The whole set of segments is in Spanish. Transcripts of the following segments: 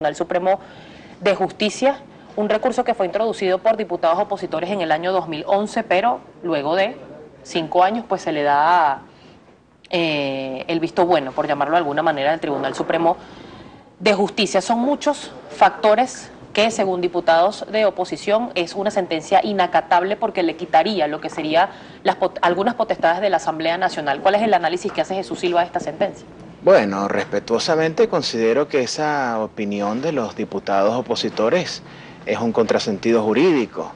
Tribunal Supremo de Justicia, un recurso que fue introducido por diputados opositores en el año 2011, pero luego de 5 años pues se le da el visto bueno, por llamarlo de alguna manera, del Tribunal Supremo de Justicia. Son muchos factores que, según diputados de oposición, es una sentencia inacatable porque le quitaría lo que sería algunas potestades de la Asamblea Nacional. ¿Cuál es el análisis que hace Jesús Silva de esta sentencia? Bueno, respetuosamente considero que esa opinión de los diputados opositores es un contrasentido jurídico,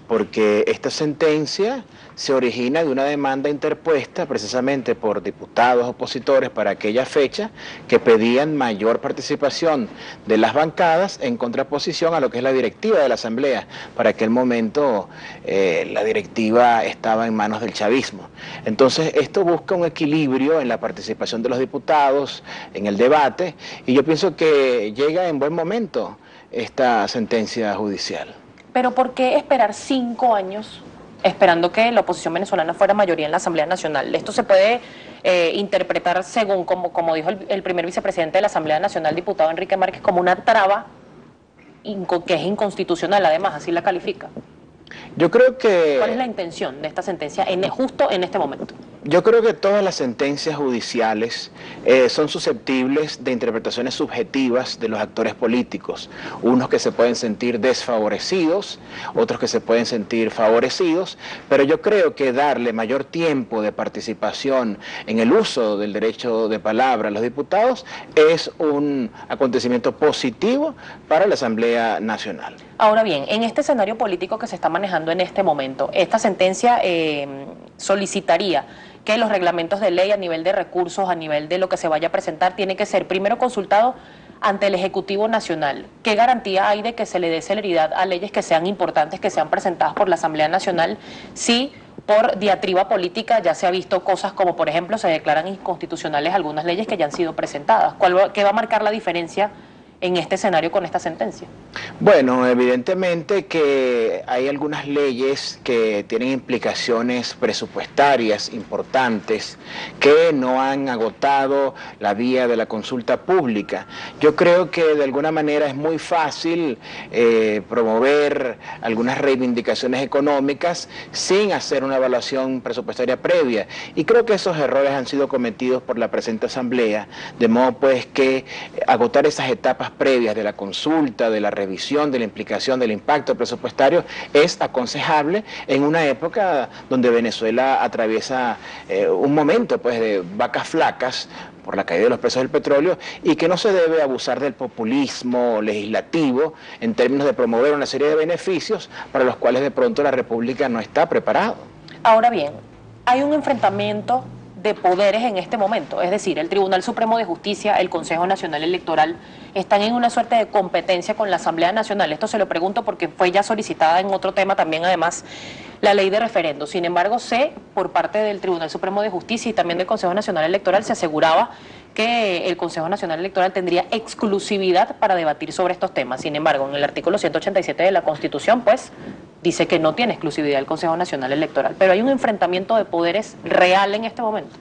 porque esta sentencia se origina de una demanda interpuesta precisamente por diputados opositores para aquella fecha que pedían mayor participación de las bancadas en contraposición a lo que es la directiva de la Asamblea. Para aquel momento la directiva estaba en manos del chavismo. Entonces esto busca un equilibrio en la participación de los diputados, en el debate, y yo pienso que llega en buen momento esta sentencia judicial. Pero ¿por qué esperar 5 años esperando que la oposición venezolana fuera mayoría en la Asamblea Nacional? Esto se puede interpretar según, como dijo el primer vicepresidente de la Asamblea Nacional, diputado Enrique Márquez, como una traba que es inconstitucional, además, así la califica. Yo creo que... ¿Cuál es la intención de esta sentencia justo en este momento? Yo creo que todas las sentencias judiciales son susceptibles de interpretaciones subjetivas de los actores políticos, unos que se pueden sentir desfavorecidos, otros que se pueden sentir favorecidos, pero yo creo que darle mayor tiempo de participación en el uso del derecho de palabra a los diputados es un acontecimiento positivo para la Asamblea Nacional. Ahora bien, en este escenario político que se está manejando en este momento, esta sentencia solicitaría que los reglamentos de ley a nivel de recursos, a nivel de lo que se vaya a presentar, tiene que ser primero consultado ante el Ejecutivo Nacional. ¿Qué garantía hay de que se le dé celeridad a leyes que sean importantes, que sean presentadas por la Asamblea Nacional, si por diatriba política ya se ha visto cosas como, por ejemplo, se declaran inconstitucionales algunas leyes que ya han sido presentadas? ¿Qué va a marcar la diferencia en este escenario con esta sentencia? Bueno, evidentemente que hay algunas leyes que tienen implicaciones presupuestarias importantes que no han agotado la vía de la consulta pública. Yo creo que de alguna manera es muy fácil promover algunas reivindicaciones económicas sin hacer una evaluación presupuestaria previa, y creo que esos errores han sido cometidos por la presente Asamblea, de modo pues que agotar esas etapas previas de la consulta, de la revisión, de la implicación, del impacto presupuestario es aconsejable en una época donde Venezuela atraviesa un momento pues de vacas flacas por la caída de los precios del petróleo, y que no se debe abusar del populismo legislativo en términos de promover una serie de beneficios para los cuales de pronto la República no está preparada. Ahora bien, hay un enfrentamiento de poderes en este momento, es decir, el Tribunal Supremo de Justicia, el Consejo Nacional Electoral, están en una suerte de competencia con la Asamblea Nacional. Esto se lo pregunto porque fue ya solicitada en otro tema también, además, la ley de referendo. Sin embargo, por parte del Tribunal Supremo de Justicia y también del Consejo Nacional Electoral, se aseguraba que el Consejo Nacional Electoral tendría exclusividad para debatir sobre estos temas. Sin embargo, en el artículo 187 de la Constitución, pues, dice que no tiene exclusividad el Consejo Nacional Electoral. Pero hay un enfrentamiento de poderes real en este momento.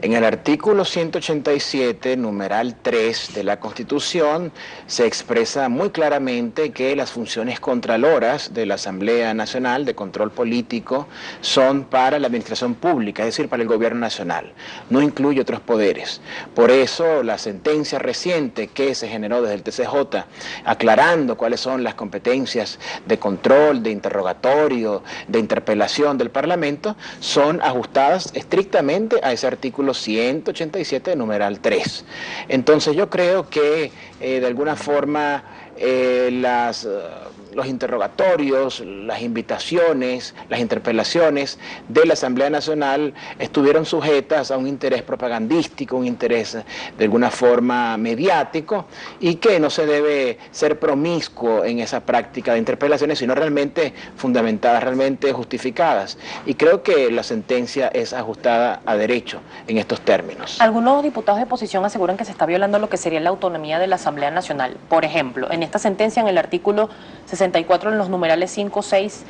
En el artículo 187, numeral 3 de la Constitución, se expresa muy claramente que las funciones contraloras de la Asamblea Nacional de Control Político son para la administración pública, es decir, para el gobierno nacional. No incluye otros poderes. Por eso, la sentencia reciente que se generó desde el TCJ, aclarando cuáles son las competencias de control, de interrogatorio, de interpelación del Parlamento, son ajustadas estrictamente a ese artículo 187, numeral 3. Entonces yo creo que de alguna forma los interrogatorios, las invitaciones, las interpelaciones de la Asamblea Nacional estuvieron sujetas a un interés propagandístico, un interés de alguna forma mediático, y que no se debe ser promiscuo en esa práctica de interpelaciones, sino realmente fundamentadas, realmente justificadas. Y creo que la sentencia es ajustada a derecho en estos términos. Algunos diputados de oposición aseguran que se está violando lo que sería la autonomía de la Asamblea Nacional. Por ejemplo, en esta sentencia, en el artículo 64, en los numerales 5, 6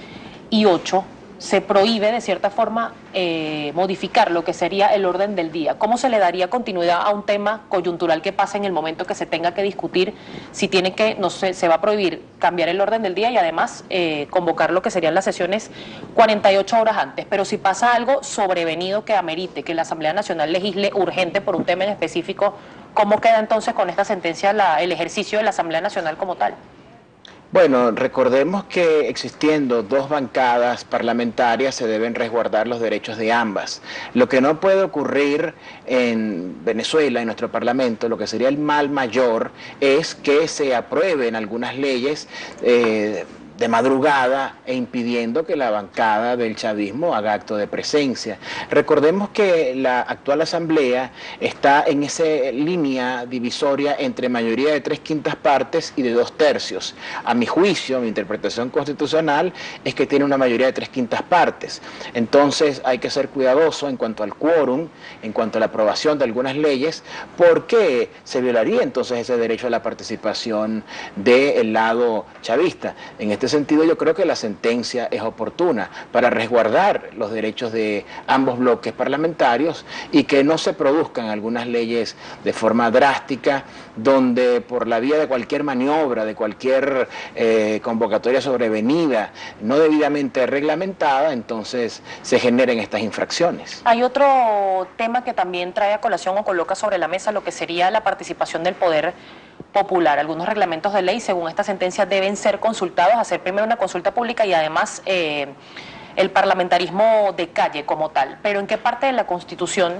y 8, se prohíbe de cierta forma modificar lo que sería el orden del día. ¿Cómo se le daría continuidad a un tema coyuntural que pasa en el momento que se tenga que discutir si tiene que, no sé, se va a prohibir cambiar el orden del día y además convocar lo que serían las sesiones 48 horas antes? Pero si pasa algo sobrevenido que amerite que la Asamblea Nacional legisle urgente por un tema en específico, ¿cómo queda entonces con esta sentencia el ejercicio de la Asamblea Nacional como tal? Bueno, recordemos que existiendo dos bancadas parlamentarias se deben resguardar los derechos de ambas. Lo que no puede ocurrir en Venezuela, en nuestro Parlamento, lo que sería el mal mayor, es que se aprueben algunas leyes de madrugada e impidiendo que la bancada del chavismo haga acto de presencia. Recordemos que la actual asamblea está en esa línea divisoria entre mayoría de 3/5 partes y de 2/3. A mi juicio, mi interpretación constitucional es que tiene una mayoría de 3/5 partes. Entonces hay que ser cuidadoso en cuanto al quórum, en cuanto a la aprobación de algunas leyes, porque se violaría entonces ese derecho a la participación del lado chavista. En este sentido, yo creo que la sentencia es oportuna para resguardar los derechos de ambos bloques parlamentarios y que no se produzcan algunas leyes de forma drástica, donde por la vía de cualquier maniobra, de cualquier convocatoria sobrevenida, no debidamente reglamentada, entonces se generen estas infracciones. Hay otro tema que también trae a colación o coloca sobre la mesa lo que sería la participación del poder popular. Algunos reglamentos de ley, según esta sentencia, deben ser consultados, hacer primero una consulta pública y además el parlamentarismo de calle como tal. Pero ¿en qué parte de la Constitución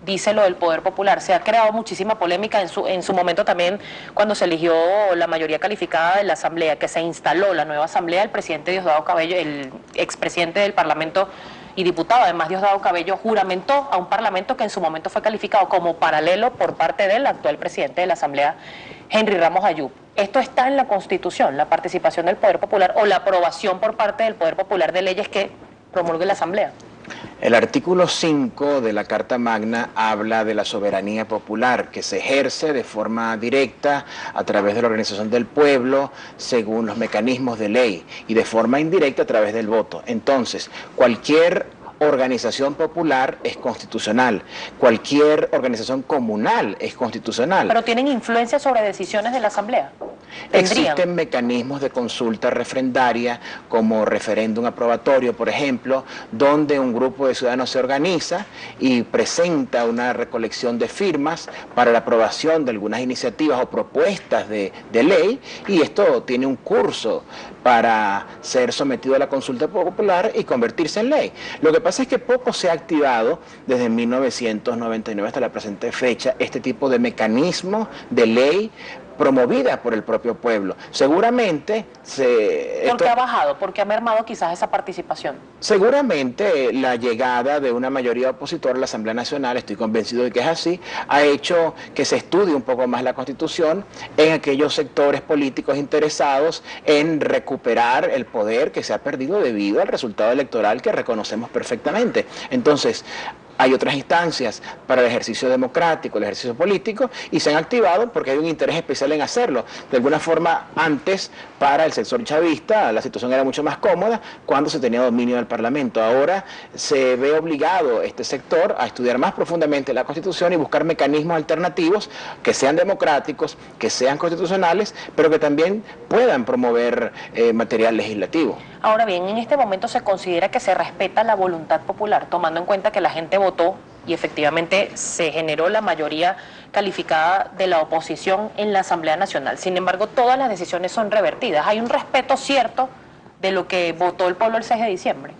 dice lo del poder popular? Se ha creado muchísima polémica en su momento también cuando se eligió la mayoría calificada de la Asamblea, que se instaló la nueva Asamblea, el presidente Diosdado Cabello, el expresidente del Parlamento y diputado, además Diosdado Cabello, juramentó a un parlamento que en su momento fue calificado como paralelo por parte del actual presidente de la Asamblea, Henry Ramos Ayub. ¿Esto está en la Constitución, la participación del Poder Popular o la aprobación por parte del Poder Popular de leyes que promulgue la Asamblea? El artículo 5 de la Carta Magna habla de la soberanía popular que se ejerce de forma directa a través de la organización del pueblo según los mecanismos de ley y de forma indirecta a través del voto. Entonces, cualquier organización popular es constitucional, cualquier organización comunal es constitucional. ¿Pero tienen influencia sobre decisiones de la Asamblea? Existen mecanismos de consulta refrendaria como referéndum aprobatorio, por ejemplo, donde un grupo de ciudadanos se organiza y presenta una recolección de firmas para la aprobación de algunas iniciativas o propuestas de ley, y esto tiene un curso para ser sometido a la consulta popular y convertirse en ley. Lo que pasa es que poco se ha activado desde 1999 hasta la presente fecha este tipo de mecanismo de ley promovida por el propio pueblo. Seguramente ¿Por qué ha bajado? ¿Por qué ha mermado quizás esa participación? Seguramente la llegada de una mayoría opositora a la Asamblea Nacional, estoy convencido de que es así, ha hecho que se estudie un poco más la Constitución en aquellos sectores políticos interesados en recuperar el poder que se ha perdido debido al resultado electoral que reconocemos perfectamente. Entonces, hay otras instancias para el ejercicio democrático, el ejercicio político, y se han activado porque hay un interés especial en hacerlo. De alguna forma, antes, para el sector chavista, la situación era mucho más cómoda cuando se tenía dominio del Parlamento. Ahora se ve obligado este sector a estudiar más profundamente la Constitución y buscar mecanismos alternativos que sean democráticos, que sean constitucionales, pero que también puedan promover material legislativo. Ahora bien, en este momento se considera que se respeta la voluntad popular, tomando en cuenta que la gente votó y efectivamente se generó la mayoría calificada de la oposición en la Asamblea Nacional. Sin embargo, todas las decisiones son revertidas. ¿Hay un respeto cierto de lo que votó el pueblo el 6 de diciembre?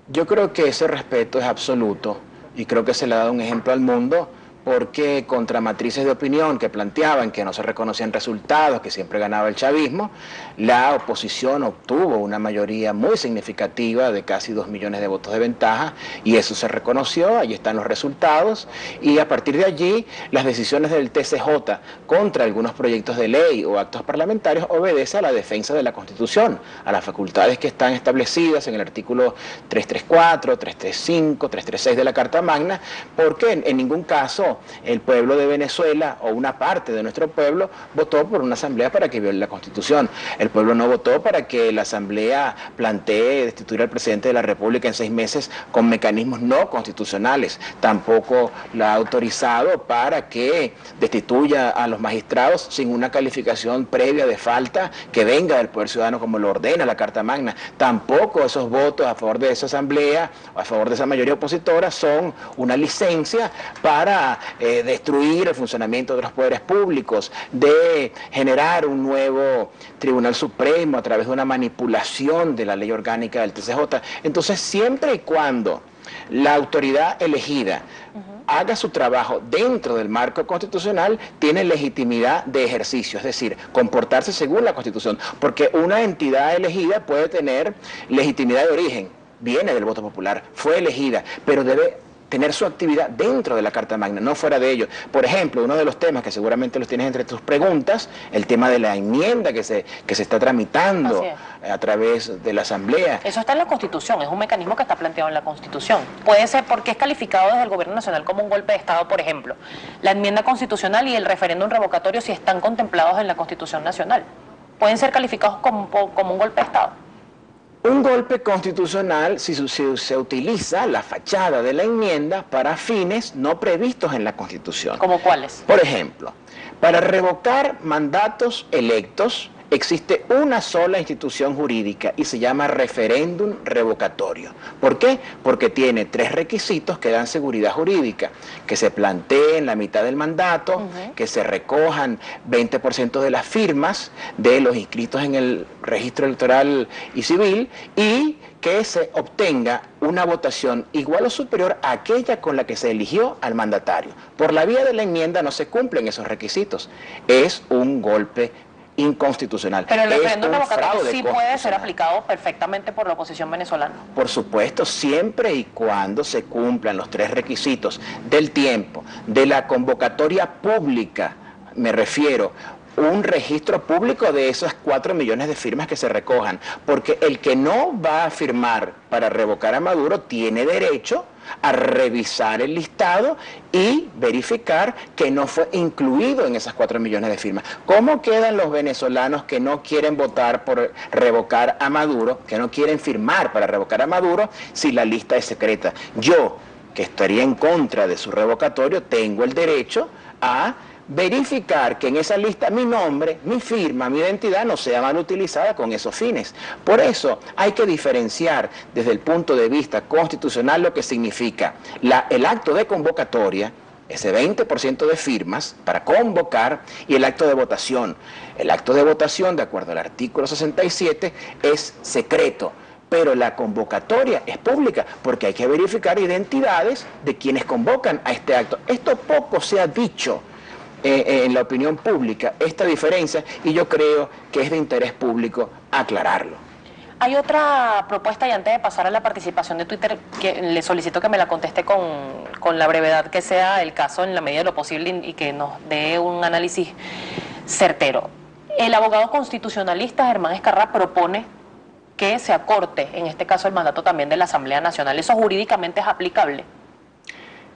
Yo creo que ese respeto es absoluto y creo que se le ha dado un ejemplo al mundo, porque contra matrices de opinión que planteaban que no se reconocían resultados, que siempre ganaba el chavismo, la oposición obtuvo una mayoría muy significativa de casi 2 millones de votos de ventaja, y eso se reconoció, ahí están los resultados, y a partir de allí las decisiones del TCJ contra algunos proyectos de ley o actos parlamentarios obedece a la defensa de la Constitución, a las facultades que están establecidas en el artículo 334, 335, 336 de la Carta Magna, porque en ningún caso no el pueblo de Venezuela o una parte de nuestro pueblo votó por una asamblea para que viole la Constitución. El pueblo no votó para que la asamblea plantee destituir al presidente de la República en 6 meses con mecanismos no constitucionales. Tampoco la ha autorizado para que destituya a los magistrados sin una calificación previa de falta que venga del poder ciudadano como lo ordena la Carta Magna. Tampoco esos votos a favor de esa asamblea o a favor de esa mayoría opositora son una licencia para destruir el funcionamiento de los poderes públicos, de generar un nuevo Tribunal Supremo a través de una manipulación de la ley orgánica del TCJ. Entonces, siempre y cuando la autoridad elegida haga su trabajo dentro del marco constitucional, tiene legitimidad de ejercicio, es decir, comportarse según la Constitución, porque una entidad elegida puede tener legitimidad de origen, viene del voto popular, fue elegida, pero debe tener su actividad dentro de la Carta Magna, no fuera de ello. Por ejemplo, uno de los temas que seguramente los tienes entre tus preguntas, el tema de la enmienda que se está tramitando a través de la Asamblea. Eso está en la Constitución, es un mecanismo que está planteado en la Constitución. Puede ser porque es calificado desde el Gobierno Nacional como un golpe de Estado, por ejemplo. La enmienda constitucional y el referéndum revocatorio si están contemplados en la Constitución Nacional. Pueden ser calificados como un golpe de Estado. Un golpe constitucional si se utiliza la fachada de la enmienda para fines no previstos en la Constitución. ¿Cómo cuáles? Por ejemplo, para revocar mandatos electos existe una sola institución jurídica y se llama referéndum revocatorio. ¿Por qué? Porque tiene 3 requisitos que dan seguridad jurídica: que se plantee en la mitad del mandato, que se recojan 20% de las firmas de los inscritos en el registro electoral y civil, y que se obtenga una votación igual o superior a aquella con la que se eligió al mandatario. Por la vía de la enmienda no se cumplen esos requisitos. Es un golpe inconstitucional. Pero el referéndum revocatorio sí puede ser aplicado perfectamente por la oposición venezolana. Por supuesto, siempre y cuando se cumplan los 3 requisitos del tiempo, de la convocatoria pública, me refiero, un registro público de esas 4 millones de firmas que se recojan, porque el que no va a firmar para revocar a Maduro tiene derecho a revisar el listado y verificar que no fue incluido en esas 4 millones de firmas. ¿Cómo quedan los venezolanos que no quieren votar por revocar a Maduro, que no quieren firmar para revocar a Maduro, si la lista es secreta? Yo, que estaría en contra de su revocatorio, tengo el derecho a verificar que en esa lista mi nombre, mi firma, mi identidad no sea mal utilizada con esos fines. Por eso hay que diferenciar desde el punto de vista constitucional lo que significa el acto de convocatoria, ese 20% de firmas para convocar, y el acto de votación. El acto de votación, de acuerdo al artículo 67, es secreto, pero la convocatoria es pública porque hay que verificar identidades de quienes convocan a este acto. Esto poco se ha dicho en la opinión pública, esta diferencia, y yo creo que es de interés público aclararlo. Hay otra propuesta, y antes de pasar a la participación de Twitter, que le solicito que me la conteste con la brevedad que sea el caso, en la medida de lo posible, y que nos dé un análisis certero. El abogado constitucionalista Germán Escarrá propone que se acorte, en este caso, el mandato también de la Asamblea Nacional. ¿Eso jurídicamente es aplicable?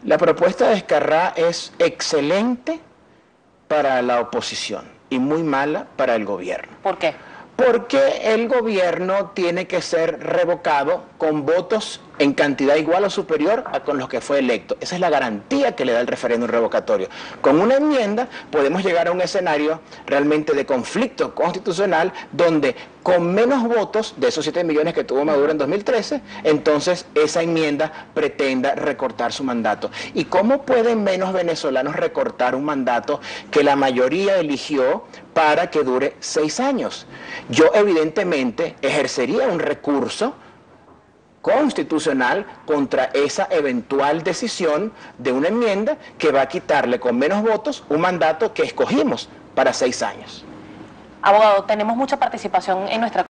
La propuesta de Escarrá es excelente para la oposición y muy mala para el gobierno. ¿Por qué? Porque el gobierno tiene que ser revocado con votos en cantidad igual o superior a con los que fue electo. Esa es la garantía que le da el referéndum revocatorio. Con una enmienda podemos llegar a un escenario realmente de conflicto constitucional donde con menos votos de esos 7 millones que tuvo Maduro en 2013, entonces esa enmienda pretenda recortar su mandato. ¿Y cómo pueden menos venezolanos recortar un mandato que la mayoría eligió para que dure 6 años? Yo evidentemente ejercería un recurso constitucional contra esa eventual decisión de una enmienda que va a quitarle con menos votos un mandato que escogimos para 6 años. Abogado, tenemos mucha participación en nuestra